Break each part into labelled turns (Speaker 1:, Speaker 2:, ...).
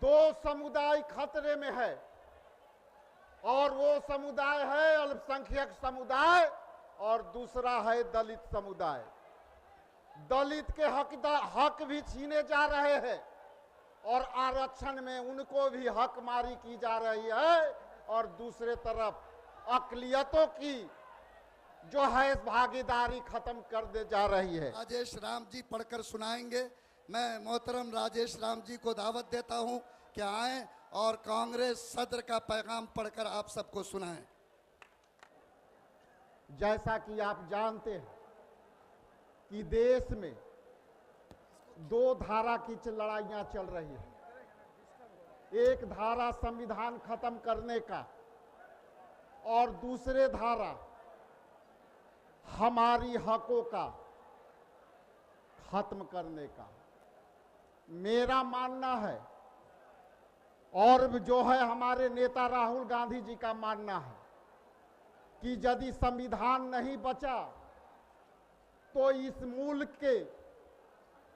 Speaker 1: दो समुदाय खतरे में है और वो समुदाय है अल्पसंख्यक समुदाय और दूसरा है दलित समुदाय। दलित के हक भी छीने जा रहे हैं और आरक्षण में उनको भी हक मारी की जा रही है और दूसरे तरफ अकलियतों की जो है भागीदारी खत्म कर दे जा रही है।
Speaker 2: राजेश राम जी पढ़कर सुनाएंगे। मैं मोहतरम राजेश राम जी को दावत देता हूं कि आए और कांग्रेस सदर का पैगाम पढ़कर आप सबको सुनाएं।
Speaker 1: जैसा कि आप जानते हैं कि देश में दो धारा की लड़ाइयां चल रही है। एक धारा संविधान खत्म करने का और दूसरे धारा हमारी हकों का खत्म करने का। मेरा मानना है और जो है हमारे नेता राहुल गांधी जी का मानना है कि यदि संविधान नहीं बचा तो इस मुल्क के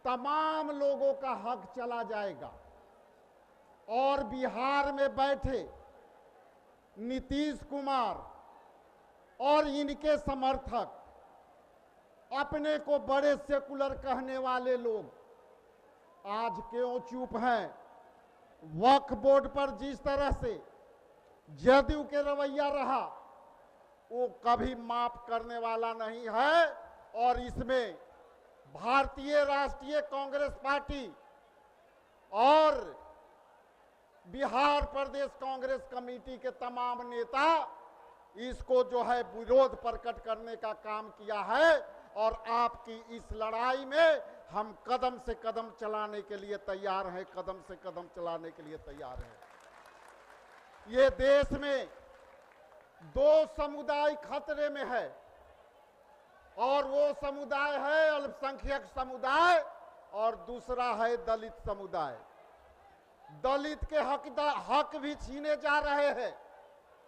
Speaker 1: तमाम लोगों का हक चला जाएगा और बिहार में बैठे नीतीश कुमार और इनके समर्थक अपने को बड़े सेकुलर कहने वाले लोग आज क्यों चुप हैं? वक्फ बोर्ड पर जिस तरह से जदयू के रवैया रहा वो कभी माफ करने वाला नहीं है और इसमें भारतीय राष्ट्रीय कांग्रेस पार्टी और बिहार प्रदेश कांग्रेस कमेटी के तमाम नेता इसको जो है विरोध प्रकट करने का काम किया है और आपकी इस लड़ाई में हम कदम से कदम चलाने के लिए तैयार हैं, कदम से कदम चलाने के लिए तैयार हैं। ये देश में दो समुदाय खतरे में है और वो समुदाय है अल्पसंख्यक समुदाय और दूसरा है दलित समुदाय। दलित के हक भी छीने जा रहे हैं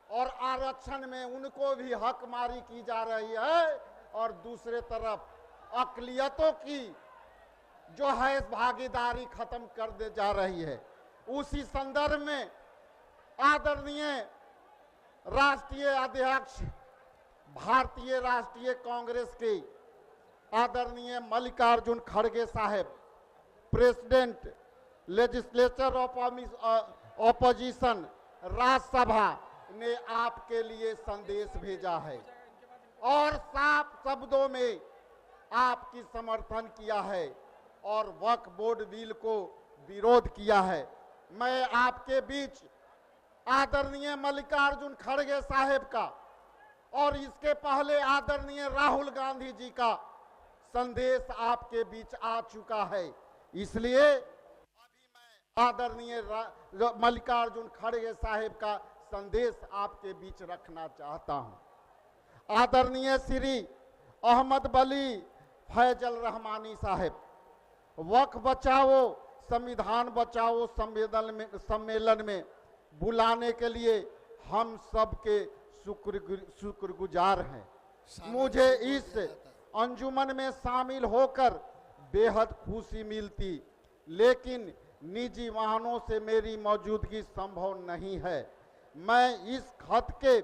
Speaker 1: और आरक्षण में उनको भी हक मारी की जा रही है और दूसरे तरफ अकलियतों की जो है भागीदारी खत्म कर दे जा रही है। उसी संदर्भ में आदरणीय राष्ट्रीय अध्यक्ष भारतीय राष्ट्रीय कांग्रेस के आदरणीय मल्लिकार्जुन खड़गे साहब, president legislature of opposition Rajya Sabha ने आपके लिए संदेश भेजा है और साफ शब्दों में आपकी समर्थन किया है और वक्फ बोर्ड बिल को विरोध किया है। मैं आपके बीच आदरणीय मल्लिकार्जुन खड़गे साहब का और इसके पहले आदरणीय राहुल गांधी जी का संदेश आपके बीच आ चुका है, इसलिए अभी मैं आदरणीय मल्लिकार्जुन खड़गे साहब का संदेश आपके बीच रखना चाहता हूं। आदरणीय श्री अहमद वली फैजल रहमानी साहब वक्फ बचाओ संविधान बचाओ सम्मेलन में बुलाने के लिए हम सबके शुक्रगुजार हैं। मुझे इस अंजुमन में शामिल होकर बेहद खुशी मिलती, लेकिन निजी वाहनों से मेरी मौजूदगी संभव नहीं है। मैं इस खत के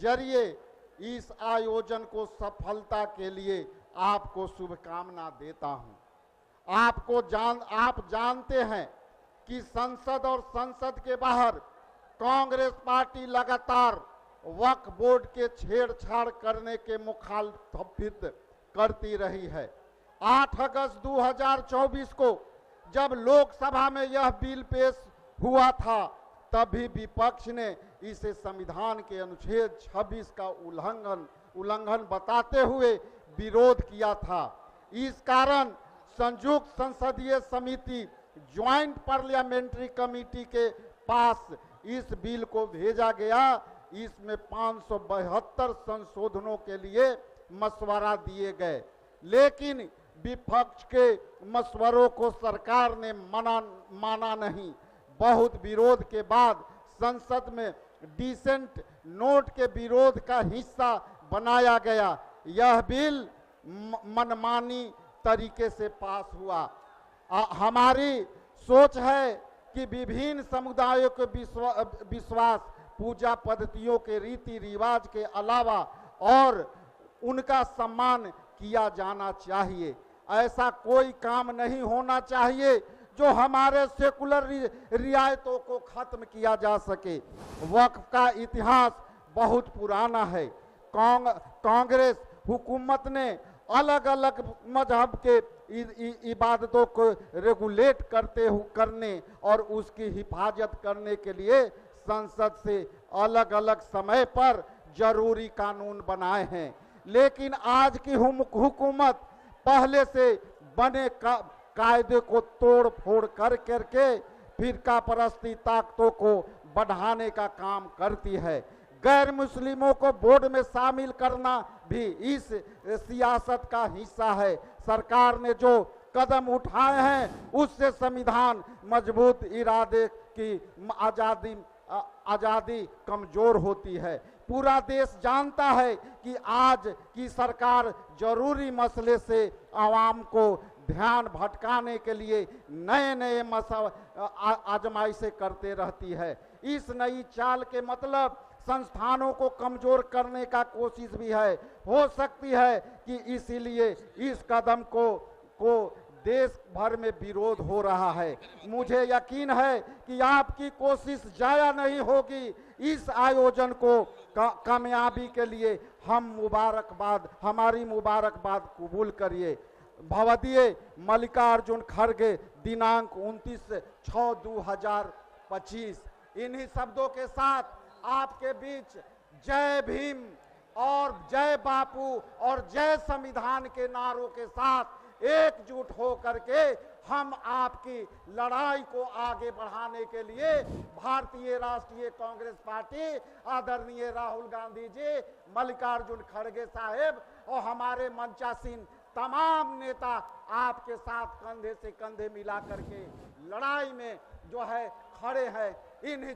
Speaker 1: जरिए इस आयोजन को सफलता के लिए आपको शुभकामना देता हूं। आप जानते हैं कि संसद और संसद के बाहर कांग्रेस पार्टी लगातार वक्फ बोर्ड के छेड़छाड़ करने के मुखालफत करती रही है। 8 अगस्त 2024 को जब लोकसभा में यह बिल पेश हुआ था तभी विपक्ष ने इसे संविधान के अनुच्छेद 26 का उल्लंघन बताते हुए विरोध किया था। इस कारण संयुक्त संसदीय समिति ज्वाइंट पार्लियामेंट्री कमेटी के पास इस बिल को भेजा गया। इसमें 572 संशोधनों के लिए मशवरा दिए गए, लेकिन विपक्ष के मशवरों को सरकार ने माना नहीं। बहुत विरोध के बाद संसद में डिसेंट नोट के विरोध का हिस्सा बनाया गया। यह बिल मनमानी तरीके से पास हुआ। हमारी सोच है कि विभिन्न समुदायों के विश्वास, पूजा पद्धतियों के रीति रिवाज के अलावा और उनका सम्मान किया जाना चाहिए। ऐसा कोई काम नहीं होना चाहिए जो हमारे सेकुलर रियायतों को खत्म किया जा सके। वक्फ का इतिहास बहुत पुराना है। कांग्रेस हुकूमत ने अलग अलग मजहब के इबादतों को रेगुलेट करने और उसकी हिफाजत करने के लिए संसद से अलग अलग समय पर जरूरी कानून बनाए हैं। लेकिन आज की हुकूमत पहले से बने कायदे को तोड़ फोड़ करके फिरका परस्ती ताकतों को बढ़ाने का काम करती है। गैर मुस्लिमों को बोर्ड में शामिल करना भी इस सियासत का हिस्सा है। सरकार ने जो कदम उठाए हैं उससे संविधान मजबूत इरादे की आजादी कमजोर होती है। पूरा देश जानता है कि आज की सरकार जरूरी मसले से आवाम को ध्यान भटकाने के लिए नए नए आजमाइशें करते रहती है। इस नई चाल के मतलब संस्थानों को कमजोर करने का कोशिश भी है। हो सकती है कि इसीलिए इस कदम को देश भर में विरोध हो रहा है। मुझे यकीन है कि आपकी कोशिश जाया नहीं होगी। इस आयोजन को कामयाबी के लिए हमारी मुबारकबाद कबूल करिए। भवदीय मल्लिकार्जुन खड़गे दिनांक 29/6/2025। इन्हीं शब्दों के साथ आपके बीच जय भीम और जय बापू और जय संविधान के नारों के साथ एकजुट हो करके हम आपकी लड़ाई को आगे बढ़ाने के लिए भारतीय राष्ट्रीय कांग्रेस पार्टी, आदरणीय राहुल गांधी जी, मल्लिकार्जुन खड़गे साहेब और हमारे मंचासीन तमाम नेता आपके साथ कंधे से कंधे मिला करके लड़ाई में जो है खड़े हैं। इन्हीं